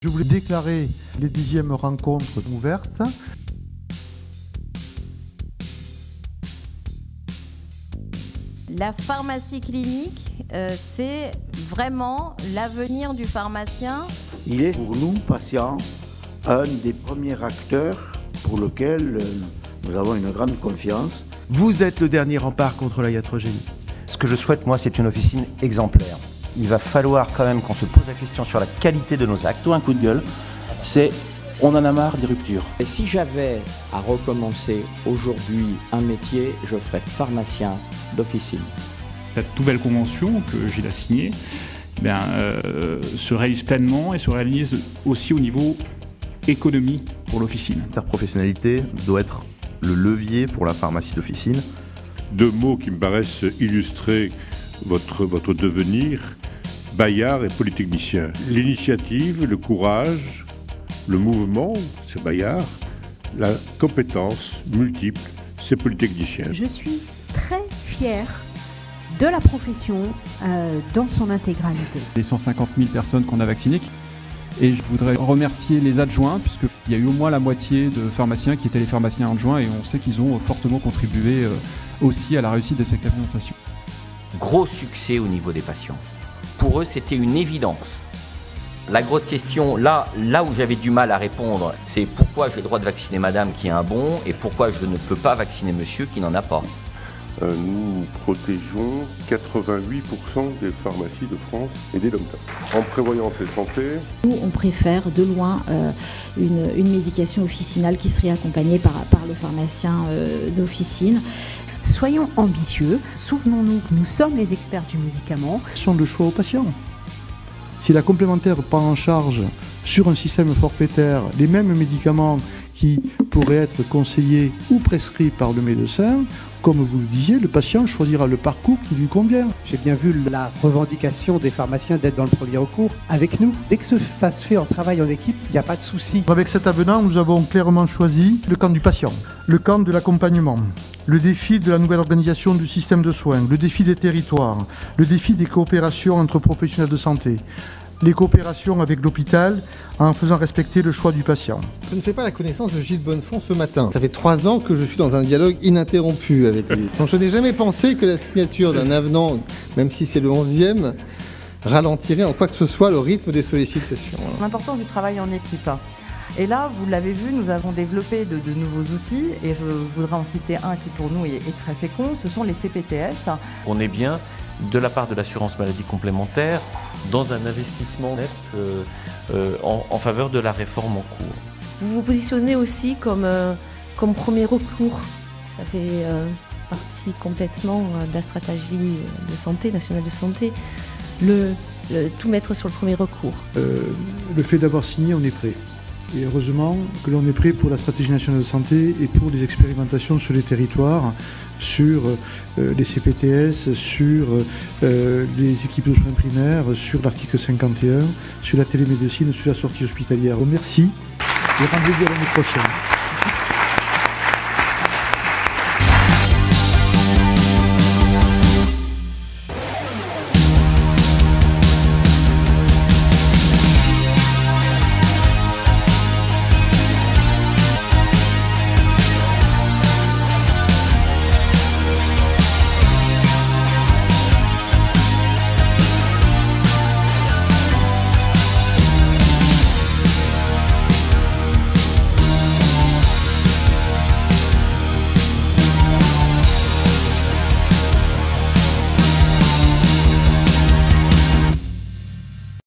Je voulais déclarer les 10e rencontres ouvertes. La pharmacie clinique, c'est vraiment l'avenir du pharmacien. Il est pour nous, patients, un des premiers acteurs pour lequel nous avons une grande confiance. Vous êtes le dernier rempart contre la iatrogénie. Ce que je souhaite, moi, c'est une officine exemplaire. Il va falloir quand même qu'on se pose la question sur la qualité de nos actes. Un coup de gueule, c'est on en a marre des ruptures. Et si j'avais à recommencer aujourd'hui un métier, je ferais pharmacien d'officine. Cette nouvelle convention que Gilles a signée se réalise pleinement et se réalise aussi au niveau économie pour l'officine. L'interprofessionnalité doit être le levier pour la pharmacie d'officine. Deux mots qui me paraissent illustrer votre devenir, Bayard et polytechnicien. L'initiative, le courage, le mouvement, c'est Bayard. La compétence multiple, c'est polytechnicien. Je suis très fière de la profession dans son intégralité. Les 150 000 personnes qu'on a vaccinées. Et je voudrais remercier les adjoints, puisqu'il y a eu au moins la moitié de pharmaciens qui étaient les pharmaciens adjoints, et on sait qu'ils ont fortement contribué aussi à la réussite de cette expérimentation. Gros succès au niveau des patients. Pour eux, c'était une évidence. La grosse question, là où j'avais du mal à répondre, c'est pourquoi j'ai le droit de vacciner madame qui a un bon et pourquoi je ne peux pas vacciner monsieur qui n'en a pas. Nous protégeons 88% des pharmacies de France et des DOMTA. En prévoyance et santé. Nous, on préfère de loin une médication officinale qui serait accompagnée par le pharmacien d'officine. Soyons ambitieux, souvenons-nous que nous sommes les experts du médicament. Ce sont le choix aux patients. Si la complémentaire prend en charge sur un système forfaitaire les mêmes médicaments qui pourraient être conseillés ou prescrits par le médecin, comme vous le disiez, le patient choisira le parcours qui lui convient. J'ai bien vu la revendication des pharmaciens d'être dans le premier recours avec nous. Dès que ça se fait en travail en équipe, il n'y a pas de souci. Avec cet avenant, nous avons clairement choisi le camp du patient, le camp de l'accompagnement, le défi de la nouvelle organisation du système de soins, le défi des territoires, le défi des coopérations entre professionnels de santé, les coopérations avec l'hôpital en faisant respecter le choix du patient. Je ne fais pas la connaissance de Gilles Bonnefond ce matin. Ça fait 3 ans que je suis dans un dialogue ininterrompu avec lui. Donc je n'ai jamais pensé que la signature d'un avenant, même si c'est le 11e, ralentirait en quoi que ce soit le rythme des sollicitations. L'importance du travail en équipe. Et là, vous l'avez vu, nous avons développé de nouveaux outils et je voudrais en citer un qui pour nous est très fécond, ce sont les CPTS. On est bien, de la part de l'assurance maladie complémentaire, dans un investissement net en faveur de la réforme en cours. Vous vous positionnez aussi comme premier recours. Ça fait partie complètement de la stratégie de santé, nationale de santé. Tout mettre sur le premier recours. Le fait d'avoir signé, on est prêt. Et heureusement que l'on est prêt pour la stratégie nationale de santé et pour les expérimentations sur les territoires, sur les CPTS, sur les équipes de soins primaires, sur l'article 51, sur la télémédecine, sur la sortie hospitalière. Merci et rendez-vous à l'année prochaine.